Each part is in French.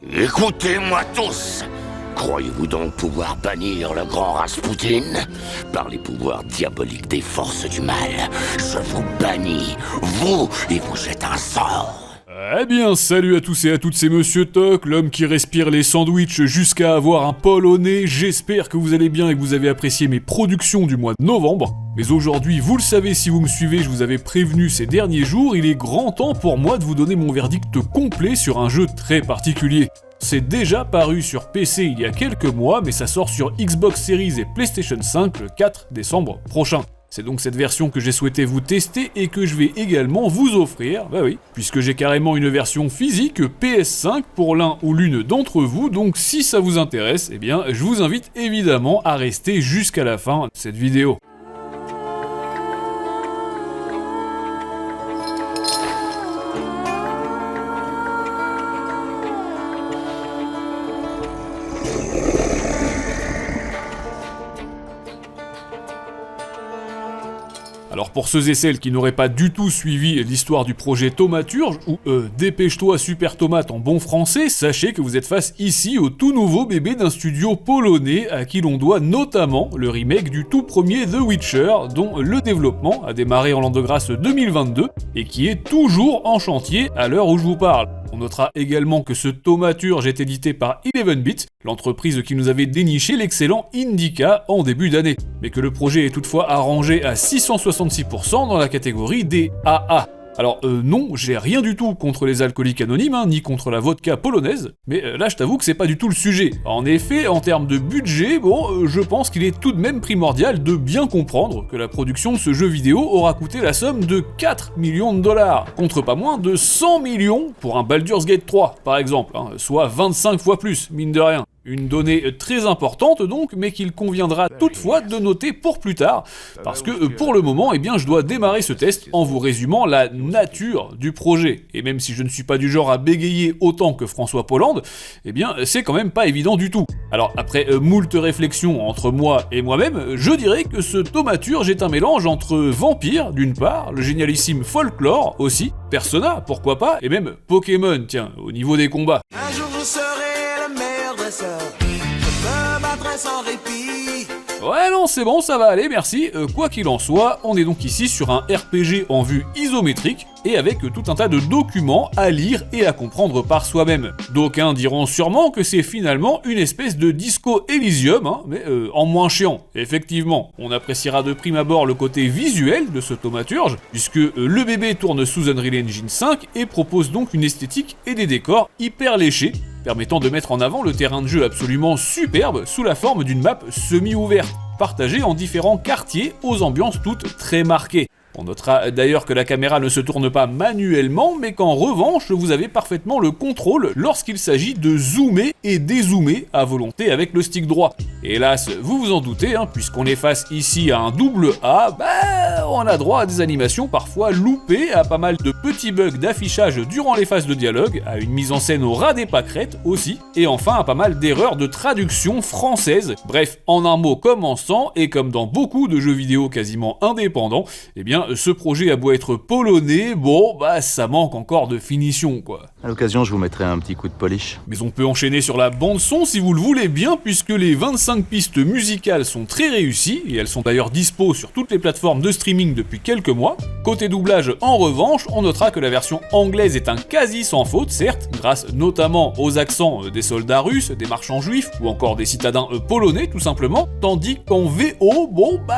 Écoutez-moi tous. Croyez-vous donc pouvoir bannir le grand Rasputin? Par les pouvoirs diaboliques des forces du mal, je vous bannis, vous, et vous jette un sort. Eh bien, salut à tous et à toutes, c'est Monsieur Toc, l'homme qui respire les sandwichs jusqu'à avoir un poil au nez. J'espère que vous allez bien et que vous avez apprécié mes productions du mois de novembre. Mais aujourd'hui, vous le savez si vous me suivez, je vous avais prévenu ces derniers jours, il est grand temps pour moi de vous donner mon verdict complet sur un jeu très particulier. C'est déjà paru sur PC il y a quelques mois, mais ça sort sur Xbox Series et PlayStation 5 le 4 décembre prochain. C'est donc cette version que j'ai souhaité vous tester et que je vais également vous offrir, bah oui, puisque j'ai carrément une version physique PS5 pour l'un ou l'une d'entre vous, donc si ça vous intéresse, eh bien je vous invite évidemment à rester jusqu'à la fin de cette vidéo. Alors pour ceux et celles qui n'auraient pas du tout suivi l'histoire du projet Thaumaturge, ou Dépêche-toi Super Tomate en bon français, sachez que vous êtes face ici au tout nouveau bébé d'un studio polonais à qui l'on doit notamment le remake du tout premier The Witcher, dont le développement a démarré en l'an de grâce 2022 et qui est toujours en chantier à l'heure où je vous parle. On notera également que ce Thaumaturge est édité par 11-Bit, l'entreprise qui nous avait déniché l'excellent Indica en début d'année, mais que le projet est toutefois arrangé à 666% dans la catégorie des AA. Alors non, j'ai rien du tout contre les alcooliques anonymes, ni contre la vodka polonaise, mais là je t'avoue que c'est pas du tout le sujet. En effet, en termes de budget, je pense qu'il est tout de même primordial de bien comprendre que la production de ce jeu vidéo aura coûté la somme de 4 millions de dollars, contre pas moins de 100 millions pour un Baldur's Gate 3, par exemple, soit 25 fois plus, mine de rien. Une donnée très importante donc, mais qu'il conviendra toutefois de noter pour plus tard, parce que pour le moment, je dois démarrer ce test en vous résumant la nature du projet. Et même si je ne suis pas du genre à bégayer autant que François Hollande, c'est quand même pas évident du tout. Alors après moult réflexions entre moi et moi-même, je dirais que ce Thaumaturge est un mélange entre Vampire d'une part, le génialissime Folklore aussi, Persona pourquoi pas, et même Pokémon, tiens, au niveau des combats. Un jour vous serez le meilleur dresseur, je me battrai sans répit. Ouais non c'est bon, ça va aller, merci. Quoi qu'il en soit, on est donc ici sur un RPG en vue isométrique et avec tout un tas de documents à lire et à comprendre par soi-même. D'aucuns diront sûrement que c'est finalement une espèce de Disco Elysium, mais en moins chiant. Effectivement, on appréciera de prime abord le côté visuel de ce Thaumaturge, puisque le bébé tourne sous Unreal Engine 5 et propose donc une esthétique et des décors hyper léchés, permettant de mettre en avant le terrain de jeu absolument superbe sous la forme d'une map semi-ouverte, partagée en différents quartiers aux ambiances toutes très marquées. On notera d'ailleurs que la caméra ne se tourne pas manuellement, mais qu'en revanche, vous avez parfaitement le contrôle lorsqu'il s'agit de zoomer et dézoomer à volonté avec le stick droit. Hélas, vous vous en doutez, puisqu'on est face ici à un double A, on a droit à des animations parfois loupées, à pas mal de petits bugs d'affichage durant les phases de dialogue, à une mise en scène au ras des pâquerettes aussi, et enfin à pas mal d'erreurs de traduction française. Bref, en un mot commençant, et comme dans beaucoup de jeux vidéo quasiment indépendants, ce projet a beau être polonais, ça manque encore de finition, quoi. À l'occasion, je vous mettrai un petit coup de polish. Mais on peut enchaîner sur la bande-son si vous le voulez bien, puisque les 25 pistes musicales sont très réussies, et elles sont d'ailleurs dispo sur toutes les plateformes de streaming depuis quelques mois. Côté doublage, en revanche, on notera que la version anglaise est un quasi sans faute, certes, grâce notamment aux accents des soldats russes, des marchands juifs, ou encore des citadins polonais tout simplement, tandis qu'en VO,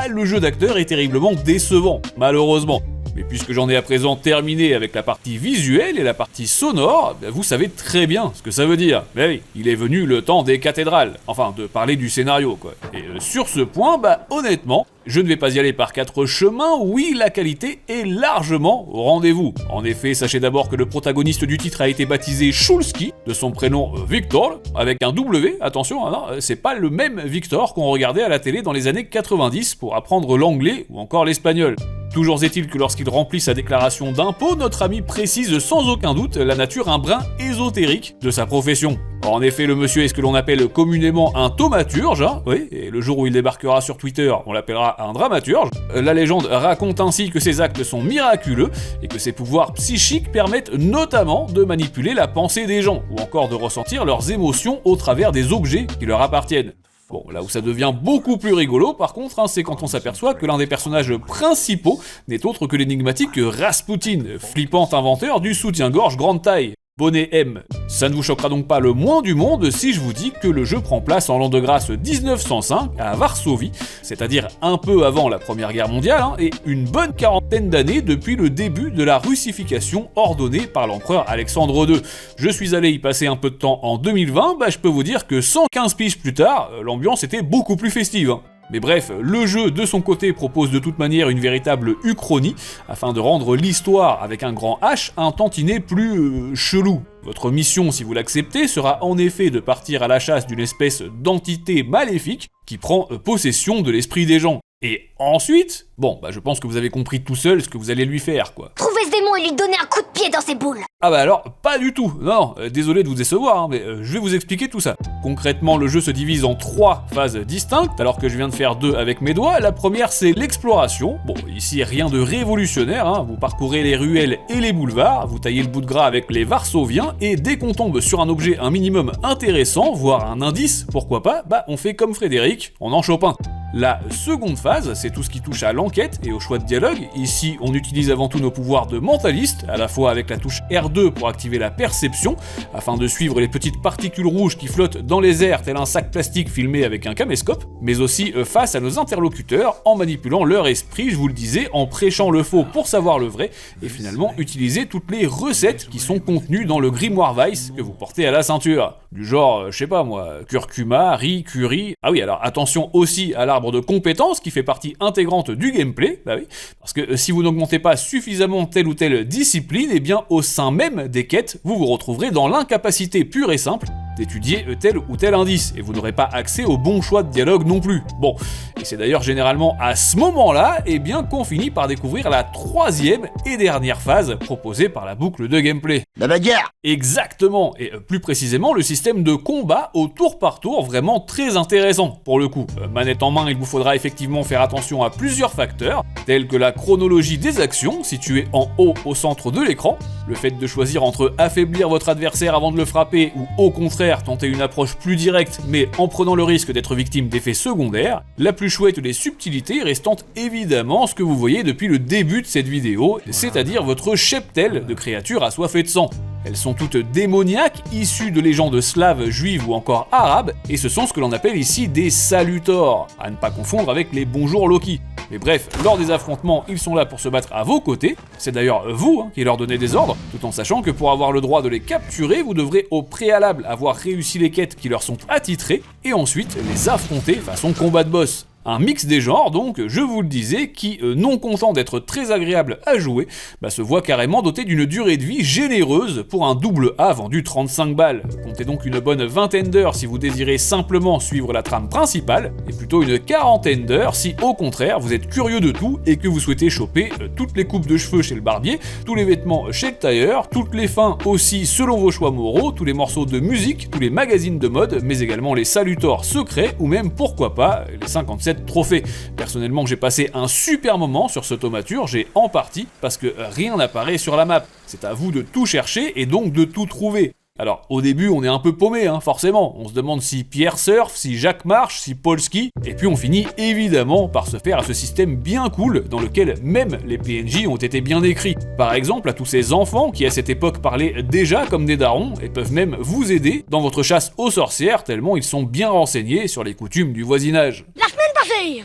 le jeu d'acteur est terriblement décevant, malheureusement. Mais puisque j'en ai à présent terminé avec la partie visuelle et la partie sonore, vous savez très bien ce que ça veut dire. Mais oui, il est venu le temps des cathédrales, enfin de parler du scénario quoi. Et sur ce point, honnêtement, je ne vais pas y aller par quatre chemins, oui la qualité est largement au rendez-vous. En effet, sachez d'abord que le protagoniste du titre a été baptisé Shulski, de son prénom Victor, avec un W, attention, c'est pas le même Victor qu'on regardait à la télé dans les années 90 pour apprendre l'anglais ou encore l'espagnol. Toujours est-il que lorsqu'il remplit sa déclaration d'impôt, notre ami précise sans aucun doute la nature un brin ésotérique de sa profession. En effet, le monsieur est ce que l'on appelle communément un thaumaturge, hein, oui, et le jour où il débarquera sur Twitter, on l'appellera un dramaturge. La légende raconte ainsi que ses actes sont miraculeux et que ses pouvoirs psychiques permettent notamment de manipuler la pensée des gens, ou encore de ressentir leurs émotions au travers des objets qui leur appartiennent. Bon, là où ça devient beaucoup plus rigolo, par contre, hein, c'est quand on s'aperçoit que l'un des personnages principaux n'est autre que l'énigmatique Rasputin, flippant inventeur du soutien-gorge grande taille. Bonnet M. Ça ne vous choquera donc pas le moins du monde si je vous dis que le jeu prend place en l'an de grâce 1905 à Varsovie, c'est-à-dire un peu avant la Première Guerre mondiale, hein, et une bonne quarantaine d'années depuis le début de la russification ordonnée par l'empereur Alexandre II. Je suis allé y passer un peu de temps en 2020, je peux vous dire que 115 piges plus tard, l'ambiance était beaucoup plus festive. Hein. Mais bref, le jeu de son côté propose de toute manière une véritable uchronie, afin de rendre l'histoire avec un grand H un tantinet plus chelou. Votre mission, si vous l'acceptez, sera en effet de partir à la chasse d'une espèce d'entité maléfique qui prend possession de l'esprit des gens. Et ensuite, je pense que vous avez compris tout seul ce que vous allez lui faire, quoi. Trouver ce démon et lui donner un coup de pied dans ses boules. Ah alors, pas du tout. Non, désolé de vous décevoir, hein, mais je vais vous expliquer tout ça. Concrètement, le jeu se divise en 3 phases distinctes, alors que je viens de faire 2 avec mes doigts. La première, c'est l'exploration. Bon, ici, rien de révolutionnaire, hein. Vous parcourez les ruelles et les boulevards, vous taillez le bout de gras avec les Varsoviens, et dès qu'on tombe sur un objet un minimum intéressant, voire un indice, pourquoi pas, on fait comme Frédéric, on en chope un. La seconde phase, c'est tout ce qui touche à l'enquête et au choix de dialogue. Ici, on utilise avant tout nos pouvoirs de mentaliste, à la fois avec la touche R2 pour activer la perception, afin de suivre les petites particules rouges qui flottent dans les airs tel un sac plastique filmé avec un caméscope, mais aussi face à nos interlocuteurs en manipulant leur esprit, je vous le disais, en prêchant le faux pour savoir le vrai, et finalement utiliser toutes les recettes qui sont contenues dans le grimoire Weiss que vous portez à la ceinture. Du genre, je sais pas moi, curcuma, riz, curry... Ah oui, alors attention aussi à l'arbre de compétences qui fait partie intégrante du gameplay, oui, parce que si vous n'augmentez pas suffisamment telle ou telle discipline, et bien au sein même des quêtes, vous vous retrouverez dans l'incapacité pure et simple d'étudier tel ou tel indice, et vous n'aurez pas accès au bon choix de dialogue non plus. Bon, et c'est d'ailleurs généralement à ce moment-là, qu'on finit par découvrir la 3e et dernière phase proposée par la boucle de gameplay. La bagarre. Exactement, et plus précisément le système de combat au tour par tour, vraiment très intéressant pour le coup. Manette en main, il vous faudra effectivement faire attention à plusieurs facteurs, tels que la chronologie des actions, située en haut au centre de l'écran, le fait de choisir entre affaiblir votre adversaire avant de le frapper ou au contraire tenter une approche plus directe mais en prenant le risque d'être victime d'effets secondaires, la plus chouette des subtilités restant évidemment ce que vous voyez depuis le début de cette vidéo, c'est-à-dire votre cheptel de créatures assoiffées de sang. Elles sont toutes démoniaques, issues de légendes slaves, juives ou encore arabes, et ce sont ce que l'on appelle ici des salutors, à ne pas confondre avec les bonjours Loki. Mais bref, lors des affrontements, ils sont là pour se battre à vos côtés, c'est d'ailleurs vous qui leur donnez des ordres, tout en sachant que pour avoir le droit de les capturer, vous devrez au préalable avoir réussi les quêtes qui leur sont attitrées, et ensuite les affronter façon combat de boss. Un mix des genres donc, je vous le disais, qui, non content d'être très agréable à jouer, se voit carrément doté d'une durée de vie généreuse pour un double A vendu 35 balles. Comptez donc une bonne vingtaine d'heures si vous désirez simplement suivre la trame principale, et plutôt une quarantaine d'heures si au contraire vous êtes curieux de tout et que vous souhaitez choper toutes les coupes de cheveux chez le barbier, tous les vêtements chez le tailleur, toutes les fins aussi selon vos choix moraux, tous les morceaux de musique, tous les magazines de mode, mais également les salutors secrets ou même pourquoi pas les 57 trophées. Personnellement, j'ai passé un super moment sur ce thaumaturge et en partie parce que rien n'apparaît sur la map. C'est à vous de tout chercher et donc de tout trouver. Alors, au début, on est un peu paumé, forcément. On se demande si Pierre surfe, si Jacques marche, si Paul skie, et puis on finit évidemment par se faire à ce système bien cool dans lequel même les PNJ ont été bien écrits. Par exemple, à tous ces enfants qui à cette époque parlaient déjà comme des darons et peuvent même vous aider dans votre chasse aux sorcières tellement ils sont bien renseignés sur les coutumes du voisinage. La semaine passée,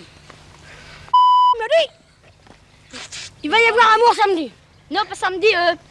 me dit, il va y avoir amour samedi. Non, pas samedi,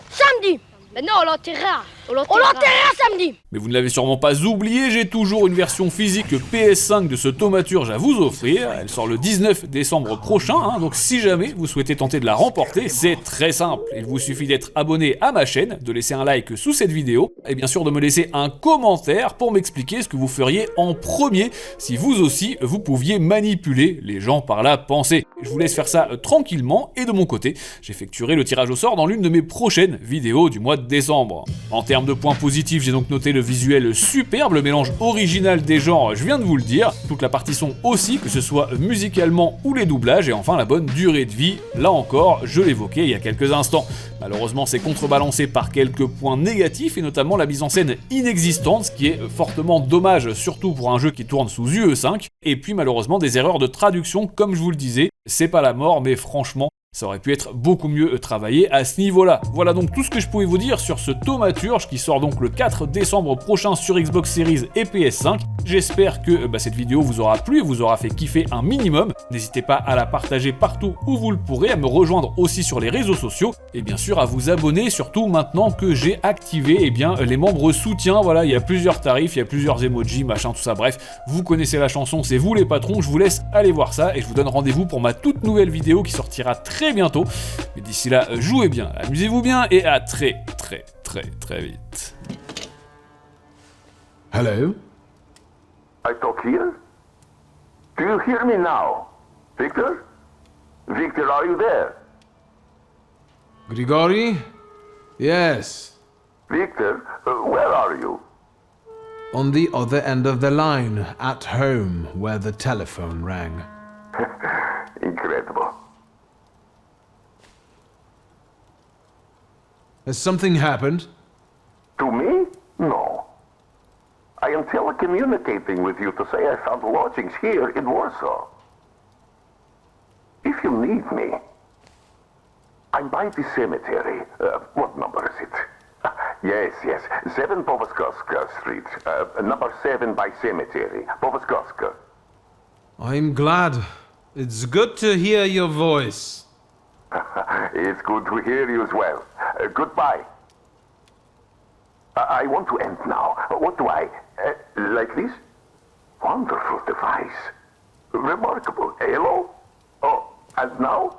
samedi. Ben non, là, t'es rare. On l'enterrera samedi. Mais vous ne l'avez sûrement pas oublié, j'ai toujours une version physique PS5 de ce thaumaturge à vous offrir. Elle sort le 19 décembre prochain, donc si jamais vous souhaitez tenter de la remporter, c'est très simple. Il vous suffit d'être abonné à ma chaîne, de laisser un like sous cette vidéo, et bien sûr de me laisser un commentaire pour m'expliquer ce que vous feriez en premier si vous aussi vous pouviez manipuler les gens par la pensée. Je vous laisse faire ça tranquillement, et de mon côté, j'effectuerai le tirage au sort dans l'une de mes prochaines vidéos du mois de décembre. En termes de points positifs, j'ai donc noté le visuel superbe, le mélange original des genres, je viens de vous le dire, toute la partie son aussi, que ce soit musicalement ou les doublages, et enfin la bonne durée de vie, là encore, je l'évoquais il y a quelques instants. Malheureusement, c'est contrebalancé par quelques points négatifs, et notamment la mise en scène inexistante, ce qui est fortement dommage, surtout pour un jeu qui tourne sous UE5, et puis malheureusement des erreurs de traduction, comme je vous le disais, c'est pas la mort, mais franchement, ça aurait pu être beaucoup mieux travaillé à ce niveau-là. Voilà donc tout ce que je pouvais vous dire sur ce thaumaturge qui sort donc le 4 décembre prochain sur Xbox Series et PS5. J'espère que cette vidéo vous aura plu et vous aura fait kiffer un minimum. N'hésitez pas à la partager partout où vous le pourrez, à me rejoindre aussi sur les réseaux sociaux et bien sûr à vous abonner, surtout maintenant que j'ai activé les membres soutiens. Voilà, il y a plusieurs tarifs, il y a plusieurs emojis, machin, tout ça. Bref, vous connaissez la chanson, c'est vous les patrons. Je vous laisse aller voir ça et je vous donne rendez-vous pour ma toute nouvelle vidéo qui sortira très bientôt. Mais d'ici là, jouez bien, amusez-vous bien et à très vite. Hello? I talk here? Do you hear me now? Victor? Victor, are you there? Grigori? Yes. Victor, where are you? On the other end of the line, at home, where the telephone rang. Incredible. Has something happened? To me? No. I am telecommunicating with you to say I found lodgings here in Warsaw. If you need me, I'm by the cemetery. What number is it? Yes. 7 Powaskowska Street. Number 7 by cemetery. Powaskowska. I'm glad. It's good to hear your voice. It's good to hear you as well. Goodbye. I want to end now. What do I... like this? Wonderful device. Remarkable. Hello? Oh, and now?